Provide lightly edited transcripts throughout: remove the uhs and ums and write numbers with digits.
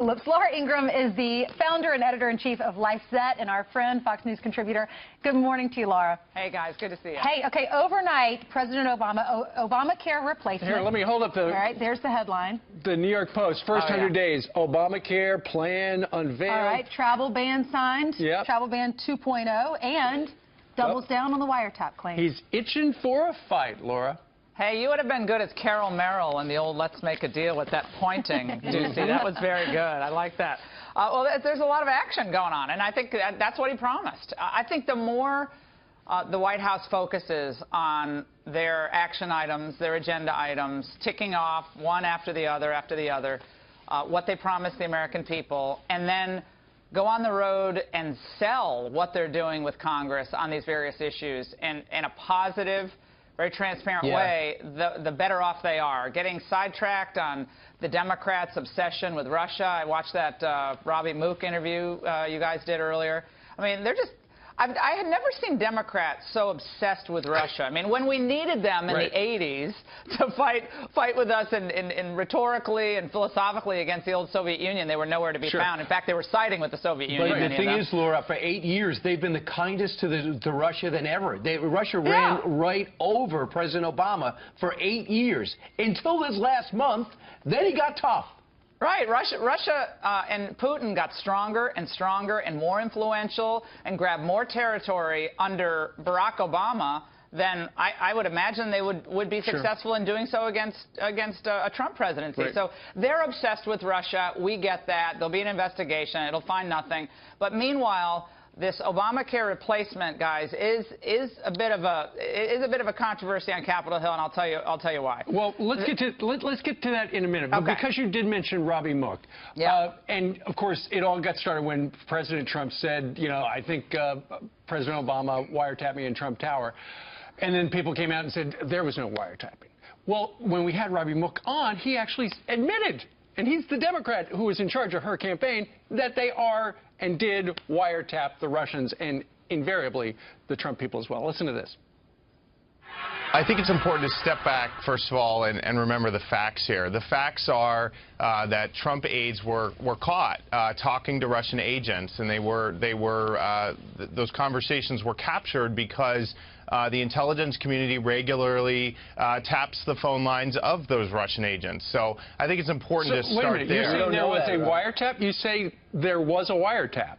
Laura Ingraham is the founder and editor-in-chief of LifeZette and our friend, Fox News contributor. Good morning to you, Laura. Hey, guys. Good to see you. Hey, okay, overnight, President Obamacare replacement. Here, let me hold up the... All right, there's the headline. The New York Post, first 100 days, Obamacare plan unveiled. All right, travel ban signed. Yep. Travel ban 2.0, and doubles down on the wiretap claim. He's itching for a fight, Laura. Hey, you would have been good as Carol Merrill in the old Let's Make a Deal with that pointing, Doocy. That was very good. I like that. Well, there's a lot of action going on, and I think that's what he promised. I think the more the White House focuses on their action items, their agenda items, ticking off one after the other, what they promised the American people, and then go on the road and sell what they're doing with Congress on these various issues in a positive, very transparent way, the better off they are. Getting sidetracked on the Democrats' obsession with Russia. I watched that Robbie Mook interview you guys did earlier. I mean, they're just... I had never seen Democrats so obsessed with Russia. I mean, when we needed them in the 80s to fight with us and rhetorically and philosophically against the old Soviet Union, they were nowhere to be found. In fact, they were siding with the Soviet Union. But the thing is, Laura, for 8 years, they've been the kindest to Russia than ever. Russia ran right over President Obama for 8 years, until this last month. Then he got tough. Right. Russia and Putin got stronger and stronger and more influential and grabbed more territory under Barack Obama than I would imagine they would be successful in doing so against a Trump presidency. So they're obsessed with Russia. We get that. There'll be an investigation. It'll find nothing. But meanwhile, this Obamacare replacement, guys, is a bit of a controversy on Capitol Hill, and I'll tell you why. Well, let's get to that in a minute. But because you did mention Robbie Mook, and of course it all got started when President Trump said, you know, I think President Obama wiretapped me in Trump Tower, and then people came out and said there was no wiretapping. Well, when we had Robbie Mook on, he actually admitted, and he's the Democrat who was in charge of her campaign, that they are and did wiretap the Russians and invariably the Trump people as well. Listen to this. I think it's important to step back, first of all, and remember the facts here. The facts are that Trump aides were caught talking to Russian agents, and those conversations were captured because the intelligence community regularly taps the phone lines of those Russian agents. So I think it's important to start there. there. You say there was a wiretap? You say there was a wiretap?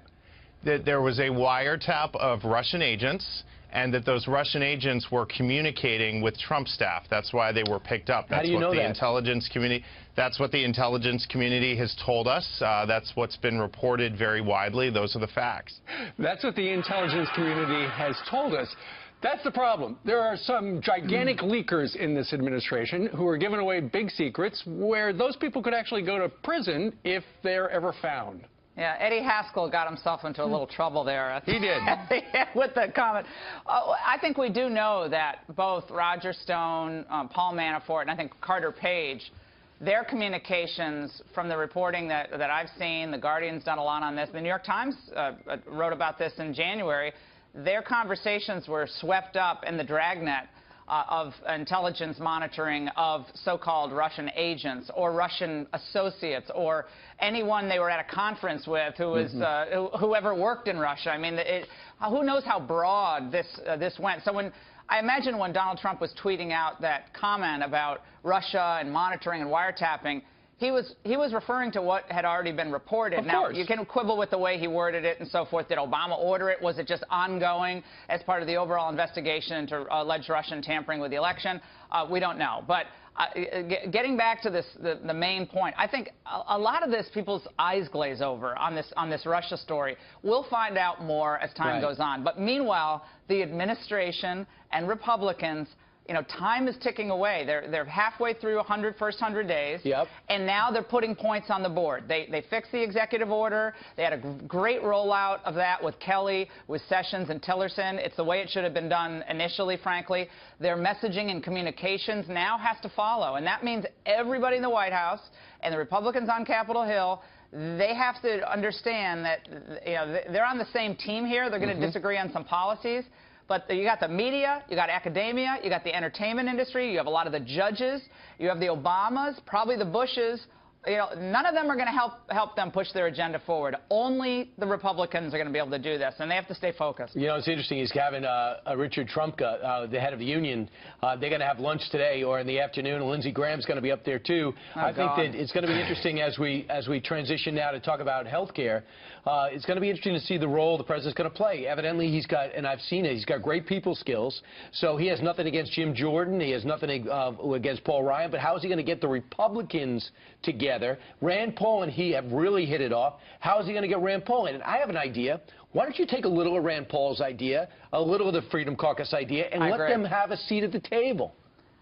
That there was a wiretap of Russian agents, and that those Russian agents were communicating with Trump staff. That's why they were picked up. That's How do you know that? Intelligence community. That's what the intelligence community has told us. That's what's been reported very widely. Those are the facts. That's what the intelligence community has told us. That's the problem. There are some gigantic leakers in this administration who are giving away big secrets where those people could actually go to prison if they're ever found. Yeah, Eddie Haskell got himself into a little trouble there. He did. With the comment. I think we do know that both Roger Stone, Paul Manafort, and I think Carter Page, their communications from the reporting that I've seen, the Guardian's done a lot on this, the New York Times wrote about this in January, their conversations were swept up in the dragnet of intelligence monitoring of so-called Russian agents or Russian associates or anyone they were at a conference with who was whoever worked in Russia. I mean, who knows how broad this went. So I imagine when Donald Trump was tweeting out that comment about Russia and monitoring and wiretapping, he was referring to what had already been reported. Now, you can quibble with the way he worded it and so forth. Did Obama order it? Was it just ongoing as part of the overall investigation into alleged Russian tampering with the election? We don't know. But getting back to the main point, I think a lot of this, people's eyes glaze over on this Russia story. We'll find out more as time goes on. But meanwhile, the administration and Republicans, you know, time is ticking away. They're halfway through first 100 days, and now they're putting points on the board. They fixed the executive order. They had a great rollout of that with Kelly, with Sessions and Tillerson. It's the way it should have been done initially, frankly. Their messaging and communications now has to follow, and that means everybody in the White House and the Republicans on Capitol Hill, they have to understand that, you know, they're on the same team here. They're going to disagree on some policies. But you got the media, you got academia, you got the entertainment industry, you have a lot of the judges, you have the Obamas, probably the Bushes, none of them are going to help them push their agenda forward. Only the Republicans are going to be able to do this, and they have to stay focused. You know, it's interesting. He's having Richard Trumka, the head of the union. They're going to have lunch today or in the afternoon. And Lindsey Graham's going to be up there too. I think that it's going to be interesting as we transition now to talk about health care. It's going to be interesting to see the role the president's going to play. Evidently, he's got, and I've seen it, he's got great people skills. So he has nothing against Jim Jordan. He has nothing against Paul Ryan. But how is he going to get the Republicans together? Rand Paul and he have really hit it off. How is he going to get Rand Paul in? And I have an idea. Why don't you take a little of Rand Paul's idea, a little of the Freedom Caucus idea, and let them have a seat at the table?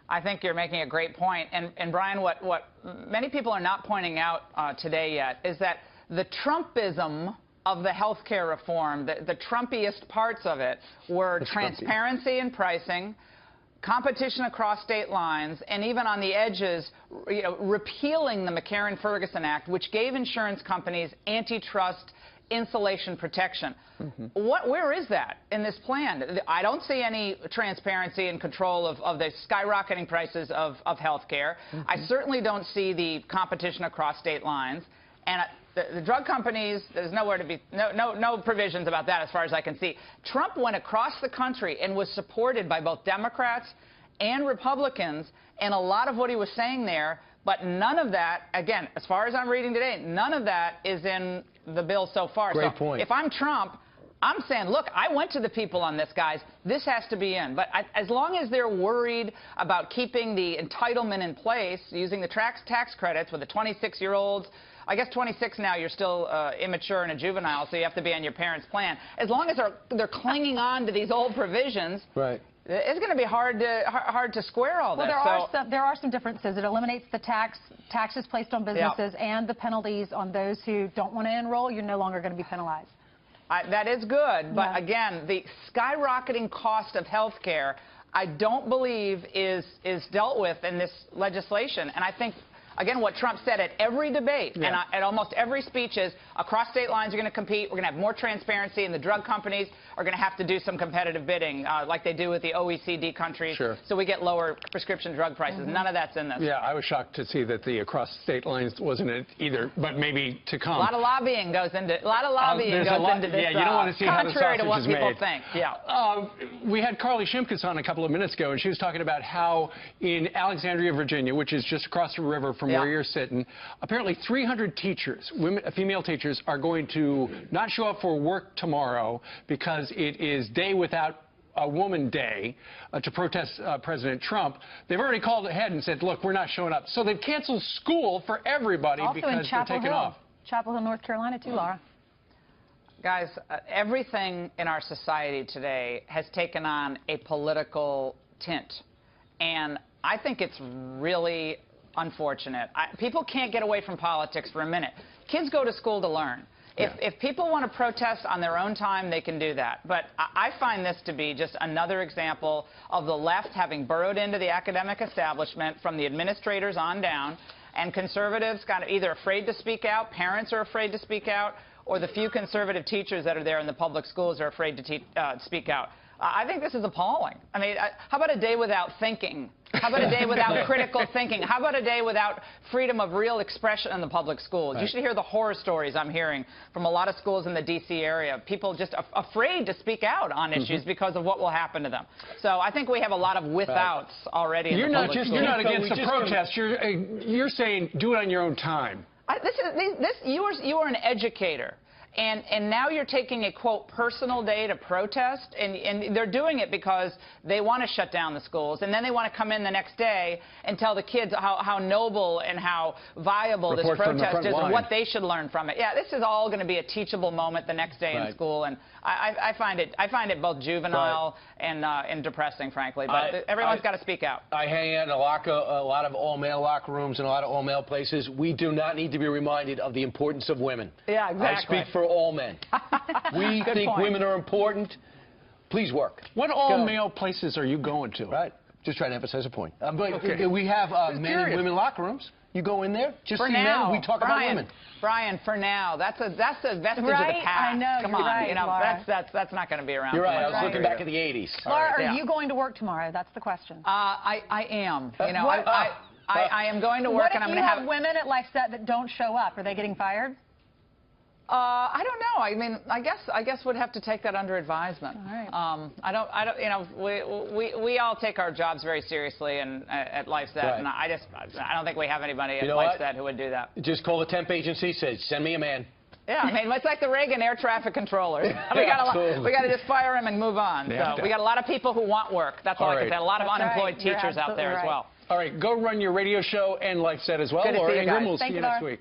I think you're making a great point. And Brian, what many people are not pointing out today yet is that the Trumpism of the health care reform, the Trumpiest parts of it, were transparency in pricing, competition across state lines, and even on the edges, repealing the McCarran-Ferguson Act, which gave insurance companies antitrust insulation protection. Where is that in this plan? I don't see any transparency and control of the skyrocketing prices of health care. I certainly don't see the competition across state lines. And the drug companies, there's nowhere to be, no provisions about that as far as I can see. Trump went across the country and was supported by both Democrats and Republicans in a lot of what he was saying there, but none of that, again, as far as I'm reading today, none of that is in the bill so far. Great point. If I'm Trump, I'm saying, look, I went to the people on this, guys. This has to be in. But as long as they're worried about keeping the entitlement in place, using the tax credits with the 26-year-olds, I guess 26 now, you're still immature and a juvenile, so you have to be on your parents' plan. As long as they're clinging on to these old provisions, right, it's going to be hard to square all this. Well, there are some differences. It eliminates the taxes placed on businesses and the penalties on those who don't want to enroll. You're no longer going to be penalized. That is good, but again, the skyrocketing cost of health care, I don't believe is dealt with in this legislation. And I think, again, what Trump said at every debate and at almost every speech is across state lines are going to compete. We're going to have more transparency, and the drug companies are going to have to do some competitive bidding like they do with the OECD countries. Sure. So we get lower prescription drug prices. None of that's in this. Yeah, I was shocked to see that the across state lines wasn't it either, but maybe to come. A lot of lobbying goes into this. Yeah, you don't want to see how the contrary to what sausage is people made. think. Yeah. We had Carly Shimkus on a couple of minutes ago, and she was talking about how in Alexandria, Virginia, which is just across the river from where you're sitting, apparently 300 teachers, female teachers, are going to not show up for work tomorrow because it is Day Without a Woman Day to protest President Trump. They've already called ahead and said, look, we're not showing up. So they've canceled school for everybody because they're taking off. Chapel Hill, North Carolina, too, Laura. Guys, everything in our society today has taken on a political tint. And I think it's really unfortunate. People can't get away from politics for a minute. Kids go to school to learn. If people want to protest on their own time, they can do that. But I find this to be just another example of the left having burrowed into the academic establishment from the administrators on down, and conservatives got either afraid to speak out, parents are afraid to speak out, or the few conservative teachers that are there in the public schools are afraid to speak out. I think this is appalling. I mean, how about a day without thinking? How about a day without critical thinking? How about a day without freedom of real expression in the public schools? You should hear the horror stories I'm hearing from a lot of schools in the D.C. area. People just afraid to speak out on issues because of what will happen to them. So I think we have a lot of without outs already in the public schools. You're not against the protest. You're saying do it on your own time. You are an educator. And now you're taking a, quote, personal day to protest, and they're doing it because they want to shut down the schools, and then they want to come in the next day and tell the kids how noble and how viable this protest is and what they should learn from it. Yeah, this is all going to be a teachable moment the next day in school, and I find it both juvenile and depressing, frankly. But everyone's got to speak out. I hang out in a lot of all-male locker rooms and a lot of all-male places. We do not need to be reminded of the importance of women. Yeah, exactly. I speak for all men. We think women are important. Please work. What all-male places are you going to? Right. Just trying to emphasize a point. We have men and women locker rooms. You go in there, just see men, we talk about women. Brian, for now, that's a vestige of the past. I know, Come on, right, you know, Laura. that's not going to be around. You're right. I was looking back at the 80s. Laura, are you going to work tomorrow? That's the question. I am. You know, I am going to work, and I'm going to have women at LifeSet that don't show up. Are they getting fired? I don't know. I mean, I guess we'd have to take that under advisement. All right. I don't. You know, we all take our jobs very seriously, and at LifeSet, right. and I don't think we have anybody at LifeSet who would do that. Just call the temp agency, say, send me a man. Yeah, I mean, it's like the Reagan air traffic controllers. We got to just fire him and move on. Yeah. So we got a lot of people who want work. That's all I can say. A lot of unemployed You're teachers out there as well. All right, go run your radio show and LifeSet as well. Good to see you Ingraham, guys. we'll see you next week.